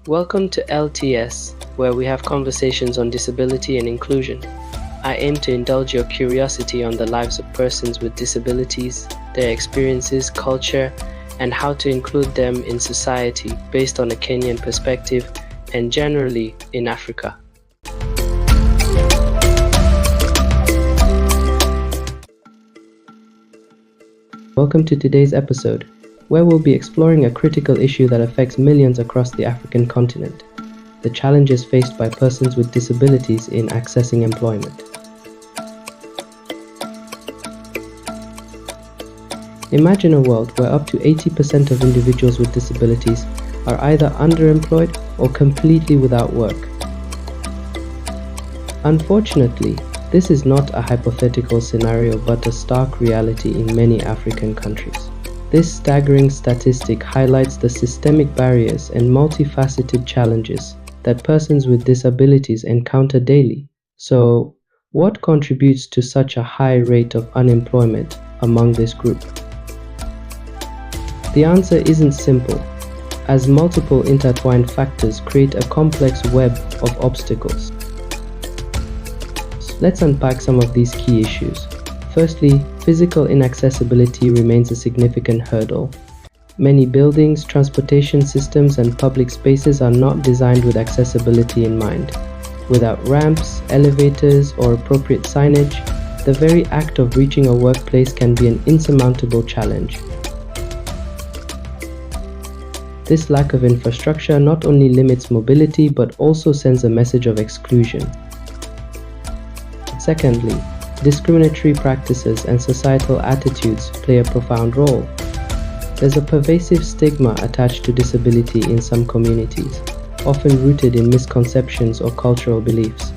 Welcome to LTS, where we have conversations on disability and inclusion. I aim to indulge your curiosity on the lives of persons with disabilities, their experiences, culture, and how to include them in society based on a Kenyan perspective and generally in Africa. Welcome to today's episode, where we'll be exploring a critical issue that affects millions across the African continent: the challenges faced by persons with disabilities in accessing employment. Imagine a world where up to 80% of individuals with disabilities are either underemployed or completely without work. Unfortunately, this is not a hypothetical scenario but a stark reality in many African countries. This staggering statistic highlights the systemic barriers and multifaceted challenges that persons with disabilities encounter daily. So, what contributes to such a high rate of unemployment among this group? The answer isn't simple, as multiple intertwined factors create a complex web of obstacles. Let's unpack some of these key issues. Firstly, physical inaccessibility remains a significant hurdle. Many buildings, transportation systems, and public spaces are not designed with accessibility in mind. Without ramps, elevators, or appropriate signage, the very act of reaching a workplace can be an insurmountable challenge. This lack of infrastructure not only limits mobility but also sends a message of exclusion. Secondly, discriminatory practices and societal attitudes play a profound role. There's a pervasive stigma attached to disability in some communities, often rooted in misconceptions or cultural beliefs.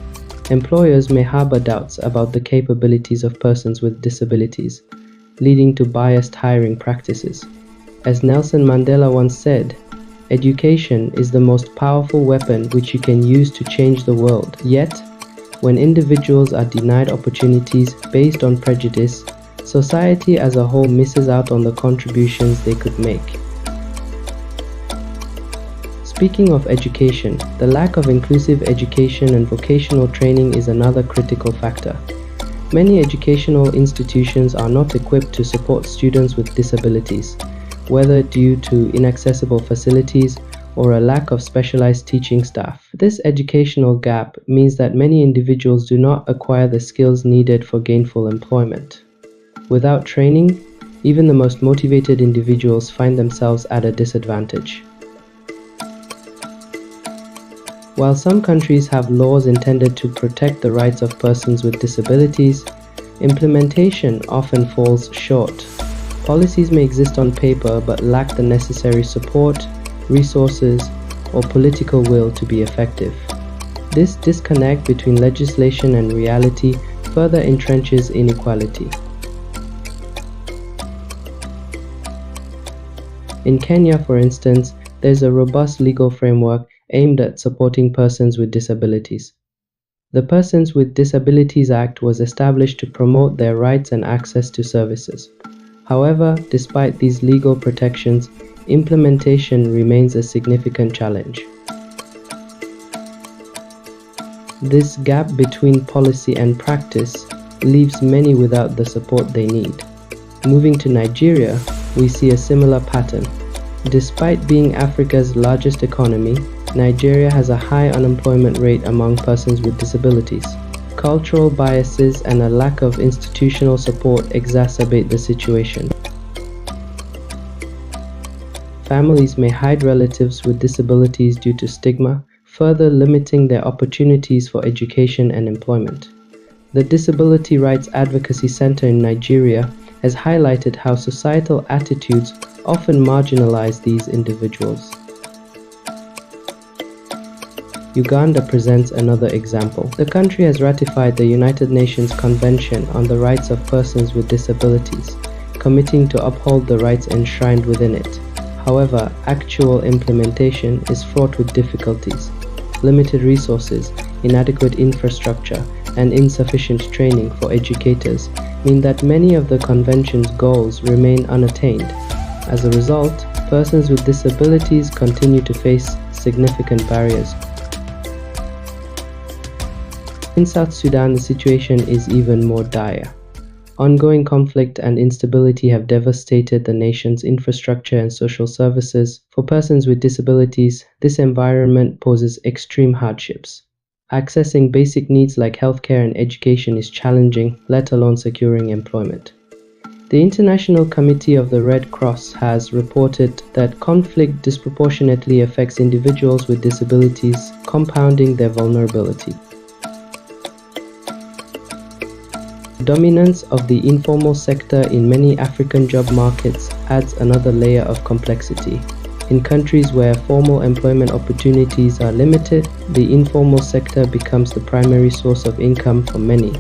Employers may harbor doubts about the capabilities of persons with disabilities, leading to biased hiring practices. As Nelson Mandela once said, "Education is the most powerful weapon which you can use to change the world." Yet, when individuals are denied opportunities based on prejudice, society as a whole misses out on the contributions they could make. Speaking of education, the lack of inclusive education and vocational training is another critical factor. Many educational institutions are not equipped to support students with disabilities, whether due to inaccessible facilities or a lack of specialized teaching staff. This educational gap means that many individuals do not acquire the skills needed for gainful employment. Without training, even the most motivated individuals find themselves at a disadvantage. While some countries have laws intended to protect the rights of persons with disabilities, implementation often falls short. Policies may exist on paper but lack the necessary support, resources, or political will to be effective. This disconnect between legislation and reality further entrenches inequality. In Kenya, for instance, there's a robust legal framework aimed at supporting persons with disabilities. The Persons with Disabilities Act was established to promote their rights and access to services. However, despite these legal protections, implementation remains a significant challenge. This gap between policy and practice leaves many without the support they need. Moving to Nigeria, we see a similar pattern. Despite being Africa's largest economy, Nigeria has a high unemployment rate among persons with disabilities. Cultural biases and a lack of institutional support exacerbate the situation. Families may hide relatives with disabilities due to stigma, further limiting their opportunities for education and employment. The Disability Rights Advocacy Center in Nigeria has highlighted how societal attitudes often marginalize these individuals. Uganda presents another example. The country has ratified the United Nations Convention on the Rights of Persons with Disabilities, committing to uphold the rights enshrined within it. However, actual implementation is fraught with difficulties. Limited resources, inadequate infrastructure, and insufficient training for educators mean that many of the convention's goals remain unattained. As a result, persons with disabilities continue to face significant barriers. In South Sudan, the situation is even more dire. Ongoing conflict and instability have devastated the nation's infrastructure and social services. For persons with disabilities, this environment poses extreme hardships. Accessing basic needs like healthcare and education is challenging, let alone securing employment. The International Committee of the Red Cross has reported that conflict disproportionately affects individuals with disabilities, compounding their vulnerability. The dominance of the informal sector in many African job markets adds another layer of complexity. In countries where formal employment opportunities are limited, the informal sector becomes the primary source of income for many.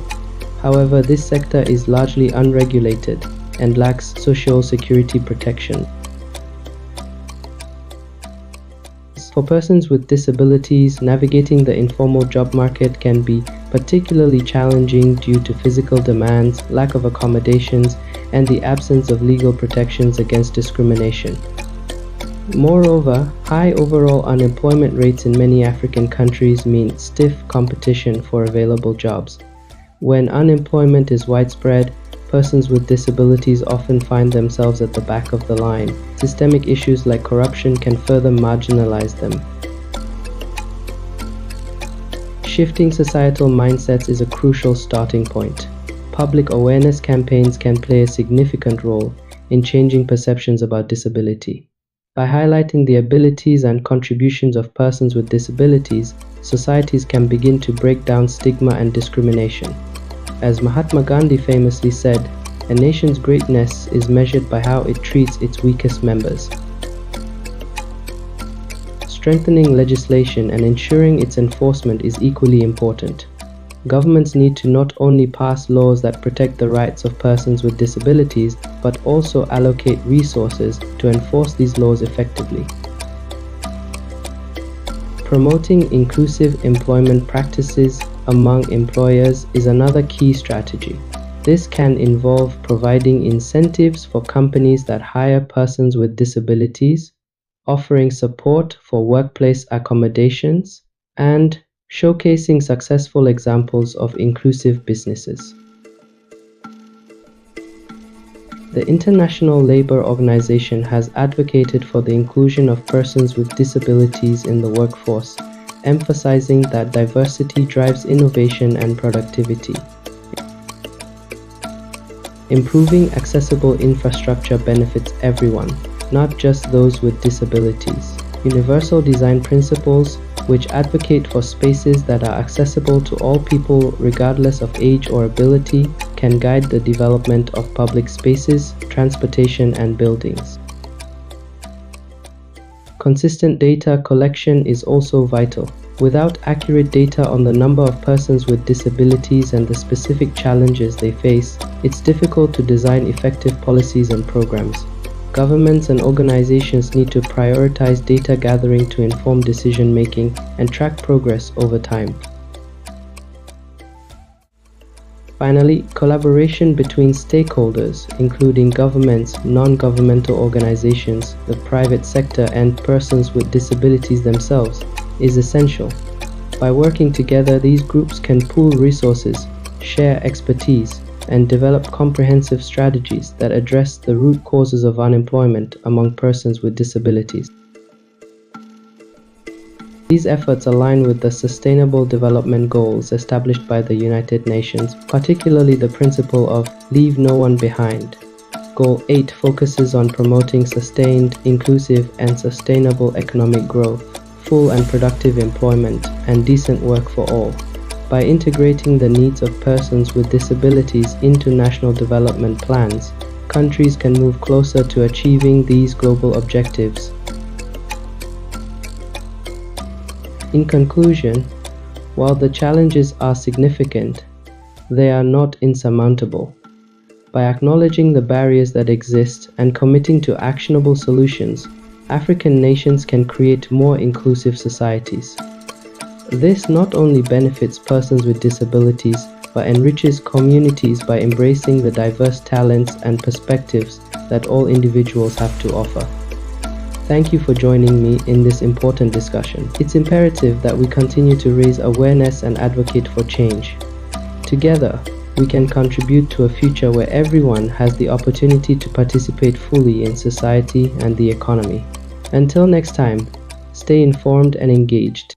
However, this sector is largely unregulated and lacks social security protection. For persons with disabilities, navigating the informal job market can be particularly challenging due to physical demands, lack of accommodations, and the absence of legal protections against discrimination. Moreover, high overall unemployment rates in many African countries mean stiff competition for available jobs. When unemployment is widespread, persons with disabilities often find themselves at the back of the line. Systemic issues like corruption can further marginalize them. Shifting societal mindsets is a crucial starting point. Public awareness campaigns can play a significant role in changing perceptions about disability. By highlighting the abilities and contributions of persons with disabilities, societies can begin to break down stigma and discrimination. As Mahatma Gandhi famously said, a nation's greatness is measured by how it treats its weakest members. Strengthening legislation and ensuring its enforcement is equally important. Governments need to not only pass laws that protect the rights of persons with disabilities, but also allocate resources to enforce these laws effectively. Promoting inclusive employment practices among employers is another key strategy. This can involve providing incentives for companies that hire persons with disabilities, offering support for workplace accommodations, and showcasing successful examples of inclusive businesses. The International Labour Organization has advocated for the inclusion of persons with disabilities in the workforce, emphasizing that diversity drives innovation and productivity. Improving accessible infrastructure benefits everyone, not just those with disabilities. Universal design principles, which advocate for spaces that are accessible to all people regardless of age or ability, can guide the development of public spaces, transportation, and buildings. Consistent data collection is also vital. Without accurate data on the number of persons with disabilities and the specific challenges they face, it's difficult to design effective policies and programs. Governments and organizations need to prioritize data gathering to inform decision-making and track progress over time. Finally, collaboration between stakeholders, including governments, non-governmental organizations, the private sector, and persons with disabilities themselves, is essential. By working together, these groups can pool resources, share expertise, and develop comprehensive strategies that address the root causes of unemployment among persons with disabilities. These efforts align with the Sustainable Development Goals established by the United Nations, particularly the principle of "Leave no one behind." Goal 8 focuses on promoting sustained, inclusive, and sustainable economic growth, full and productive employment, and decent work for all. By integrating the needs of persons with disabilities into national development plans, countries can move closer to achieving these global objectives. In conclusion, while the challenges are significant, they are not insurmountable. By acknowledging the barriers that exist and committing to actionable solutions, African nations can create more inclusive societies. This not only benefits persons with disabilities, but enriches communities by embracing the diverse talents and perspectives that all individuals have to offer. Thank you for joining me in this important discussion. It's imperative that we continue to raise awareness and advocate for change. Together, we can contribute to a future where everyone has the opportunity to participate fully in society and the economy. Until next time, stay informed and engaged.